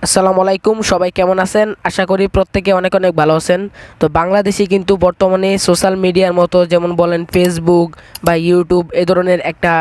আসসালামু আলাইকুম, সবাই কেমন আছেন? আশা করি প্রত্যেকে অনেক অনেক ভালো আছেন। তো বাংলাদেশে কিন্তু বর্তমানে সোশ্যাল মিডিয়ার মতো যেমন বলেন ফেসবুক বা ইউটিউব এ ধরনের একটা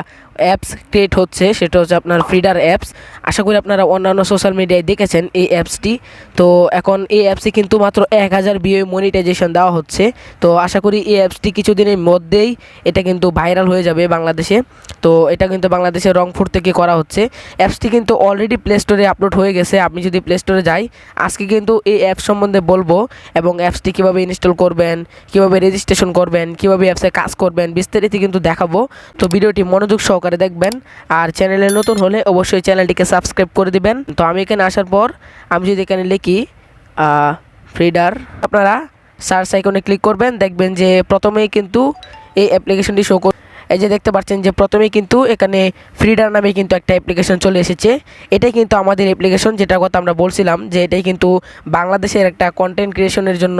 অ্যাপস ক্রিয়েট হচ্ছে, সেটা হচ্ছে আপনার ফ্রিডার অ্যাপস। আশা করি আপনারা অন্যান্য সোশ্যাল মিডিয়ায় দেখেছেন এই অ্যাপসটি। তো এখন এই অ্যাপসে কিন্তু মাত্র 1000 ভিউ মনিটাইজেশন দেওয়া হচ্ছে। তো আশা করি এই অ্যাপসটি কিছুদিনের মধ্যেই এটা কিন্তু ভাইরাল হয়ে যাবে বাংলাদেশে। তো এটা কিন্তু বাংলাদেশের রংপুর থেকে করা হচ্ছে। অ্যাপসটি কিন্তু অলরেডি প্লে স্টোরে আপলোড হয়ে গেছে। আপনি যদি প্লে স্টোরে যাই, আজকে কিন্তু এই অ্যাপস সম্বন্ধে বলবো এবং অ্যাপসটি কীভাবে ইনস্টল করবেন, কীভাবে রেজিস্ট্রেশন করবেন, কীভাবে অ্যাপসে কাজ করবেন বিস্তারিত কিন্তু দেখাবো। তো ভিডিওটি মনোযোগ সহকারে দেখবেন। আর চ্যানেলে নতুন হলে অবশ্যই চ্যানেলটিকে সাবস্ক্রাইব করে দিবেন। তো আমি এখানে আসার পর আমি যদি এখানে লিখি ফ্রিডার, আপনারা সার্চ আইকনে ক্লিক করবেন, দেখবেন যে প্রথমেই কিন্তু এই অ্যাপ্লিকেশনটি শো করবে। এই যে দেখতে পাচ্ছেন যে প্রথমেই কিন্তু এখানে ফ্রিডার নামে কিন্তু একটা অ্যাপ্লিকেশন চলে এসেছে। এটাই কিন্তু আমাদের অ্যাপ্লিকেশন, যেটার কথা আমরা বলছিলাম যে এটাই কিন্তু বাংলাদেশের একটা কন্টেন্ট ক্রিয়েশনের জন্য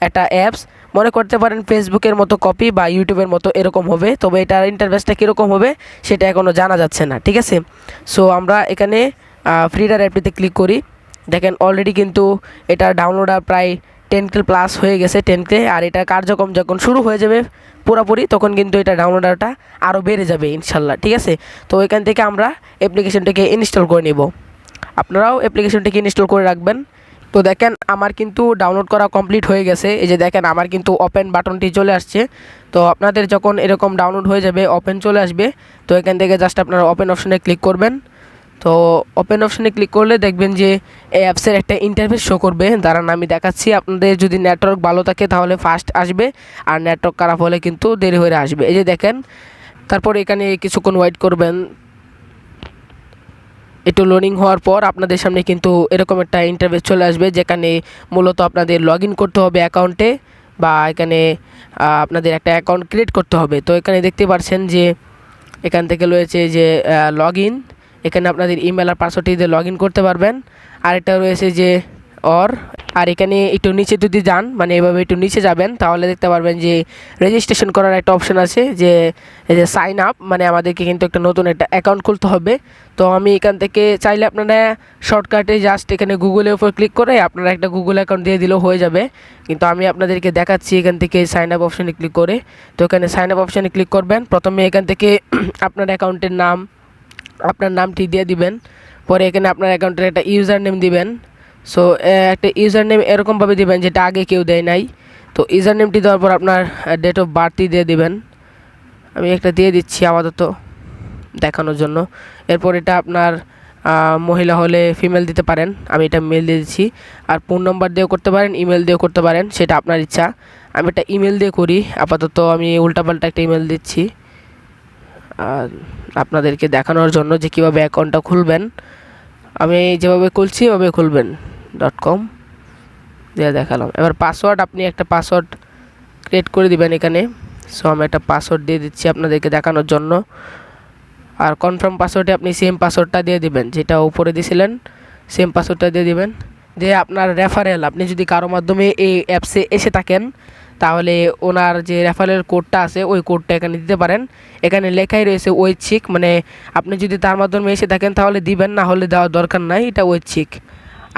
একটা অ্যাপস। মনে করতে পারেন ফেসবুকের মতো কপি বা ইউটিউবের মতো এরকম হবে, তবে এটার ইন্টারফেসটা কীরকম হবে সেটা এখনও জানা যাচ্ছে না, ঠিক আছে? সো আমরা এখানে ফ্রিডার অ্যাপটিতে ক্লিক করি। দেখেন অলরেডি কিন্তু এটা ডাউনলোড প্রায় 10K প্লাস হয়ে গেছে, 10K। আর এটা কার্যক্রম যখন শুরু হয়ে যাবে পুরোপুরি, তখন কিন্তু এটা ডাউনলোডারটা আরও বেড়ে যাবে ইনশাল্লাহ, ঠিক আছে? তো এখান থেকে আমরা অ্যাপ্লিকেশনটাকে ইনস্টল করে নেব। আপনারাও অ্যাপ্লিকেশনটাকে ইনস্টল করে রাখবেন। তো দেখেন আমার কিন্তু ডাউনলোড করা কমপ্লিট হয়ে গেছে। এই যে দেখেন আমার কিন্তু ওপেন বাটনটি চলে আসছে। তো আপনাদের যখন এরকম ডাউনলোড হয়ে যাবে, ওপেন চলে আসবে, তো এখান থেকে জাস্ট আপনারা ওপেন অপশনে ক্লিক করবেন। তো ওপেন অপশনে ক্লিক করলে দেখবেন যে এই অ্যাপসের একটা ইন্টারফেস শো করবে। দাঁড়ান আমি দেখাচ্ছি। আপনাদের যদি নেটওয়ার্ক ভালো থাকে তাহলে ফাস্ট আসবে, আর নেটওয়ার্ক খারাপ হলে কিন্তু দেরি হয়ে আসবে। এই যে দেখেন, তারপর এখানে কিছুক্ষণ ওয়েট করবেন। একটু লোডিং হওয়ার পর আপনাদের সামনে কিন্তু এরকম একটা ইন্টারফেস চলে আসবে, যেখানে মূলত আপনাদের লগ ইন করতে হবে অ্যাকাউন্টে, বা এখানে আপনাদের একটা অ্যাকাউন্ট ক্রিয়েট করতে হবে। তো এখানে দেখতে পাচ্ছেন যে এখান থেকে রয়েছে যে লগ ইন। এখানে আপনাদের ইমেল আর পাসওয়ার্ডটি দিয়ে লগ ইন করতে পারবেন। আরেকটা রয়েছে যে আর এখানে একটু নিচে যদি যান, মানে এভাবে একটু নিচে যাবেন, তাহলে দেখতে পারবেন যে রেজিস্ট্রেশন করার একটা অপশন আছে, যে এই যে সাইন আপ, মানে আমাদেরকে কিন্তু একটা নতুন একটা অ্যাকাউন্ট খুলতে হবে। তো আমি এখান থেকে চাইলে আপনারা শর্টকাটে জাস্ট এখানে গুগলের উপর ক্লিক করে আপনারা একটা গুগল অ্যাকাউন্ট দিয়ে দিলেও হয়ে যাবে, কিন্তু আমি আপনাদেরকে দেখাচ্ছি এখান থেকে সাইন আপ অপশানে ক্লিক করে। তো এখানে সাইন আপ অপশানে ক্লিক করবেন। প্রথমে এখান থেকে আপনার অ্যাকাউন্টের নাম, আপনার নামটি দিয়ে দিবেন। পরে এখানে আপনার অ্যাকাউন্টের একটা ইউজার নেম দিবেন। সো একটা ইউজার নেম এরকমভাবে দিবেন যেটা আগে কেউ দেয় নাই। তো ইউজার নেমটি দেওয়ার পর আপনার ডেট অফ বার্থই দিয়ে দিবেন। আমি একটা দিয়ে দিচ্ছি আপাতত দেখানোর জন্য। এরপর এটা আপনার মহিলা হলে ফিমেল দিতে পারেন, আমি এটা মেল দিয়ে দিচ্ছি। আর ফোন নম্বর দিয়েও করতে পারেন, ইমেল দিয়েও করতে পারেন, সেটা আপনার ইচ্ছা। আমি একটা ইমেল দিয়ে করি আপাতত, আমি উল্টাপাল্টা একটা ইমেল দিচ্ছি আপনাদেরকে দেখানোর জন্য যে কীভাবে অ্যাকাউন্টটা খুলবেন। আমি যেভাবে খুলছি ওভাবে খুলবেন .com দিয়ে দেখালাম। এবার পাসওয়ার্ড, আপনি একটা পাসওয়ার্ড ক্রিয়েট করে দিবেন এখানে। সো আমি একটা পাসওয়ার্ড দিয়ে দিচ্ছি আপনাদেরকে দেখানোর জন্য। আর কনফার্ম পাসওয়ার্ডে আপনি সেম পাসওয়ার্ডটা দিয়ে দিবেন, যেটা উপরে দিয়েছিলেন সেম পাসওয়ার্ডটা দিয়ে দিবেন। যে আপনার রেফারেল, আপনি যদি কারো মাধ্যমে এই অ্যাপসে এসে থাকেন, তাহলে ওনার যে রেফারেল কোডটা আছে ওই কোডটা এখানে দিতে পারেন। এখানে লেখাই রয়েছে ঐচ্ছিক, মানে আপনি যদি তার মাধ্যমে এসে থাকেন তাহলে দিবেন, না হলে দেওয়ার দরকার নাই, এটা ঐচ্ছিক।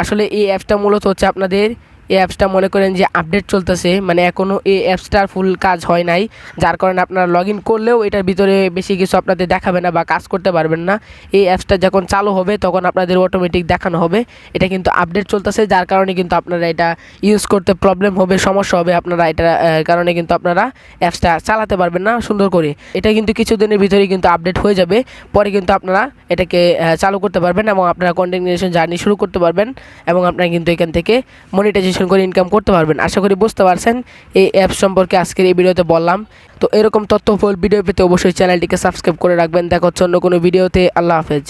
আসলে এই অ্যাপসটা মূলত হচ্ছে আপনাদের, এই অ্যাপসটা মনে করেন যে আপডেট চলতেছে, মানে এখনও এই অ্যাপসটার ফুল কাজ হয় নাই, যার কারণে আপনারা লগ ইন করলেও এটার ভিতরে বেশি কিছু আপনাদের দেখাবে না বা কাজ করতে পারবেন না। এই অ্যাপসটা যখন চালু হবে তখন আপনাদের অটোমেটিক দেখানো হবে। এটা কিন্তু আপডেট চলতেছে, যার কারণে কিন্তু আপনারা এটা ইউজ করতে প্রবলেম হবে, সমস্যা হবে। আপনারা এটা কারণে কিন্তু আপনারা অ্যাপসটা চালাতে পারবেন না সুন্দর করে। এটা কিন্তু কিছুদিনের ভিতরেই কিন্তু আপডেট হয়ে যাবে, পরে কিন্তু আপনারা এটাকে চালু করতে পারবেন এবং আপনারা কন্টেন্ট ক্রিয়েশন জার্নি শুরু করতে পারবেন, এবং আপনারা কিন্তু এখান থেকে মনিটাইজেশন করে ইনকাম করতে পারবেন। আশা করি বুঝতে পারছেন এই অ্যাপ সম্পর্কে আজকের এই ভিডিওতে বললাম। তো এরকম তথ্যবহুল ভিডিও পেতে অবশ্যই চ্যানেলটিকে সাবস্ক্রাইব করে রাখবেন। দেখা হচ্ছে অন্য কোনো ভিডিওতে। আল্লাহ হাফেজ।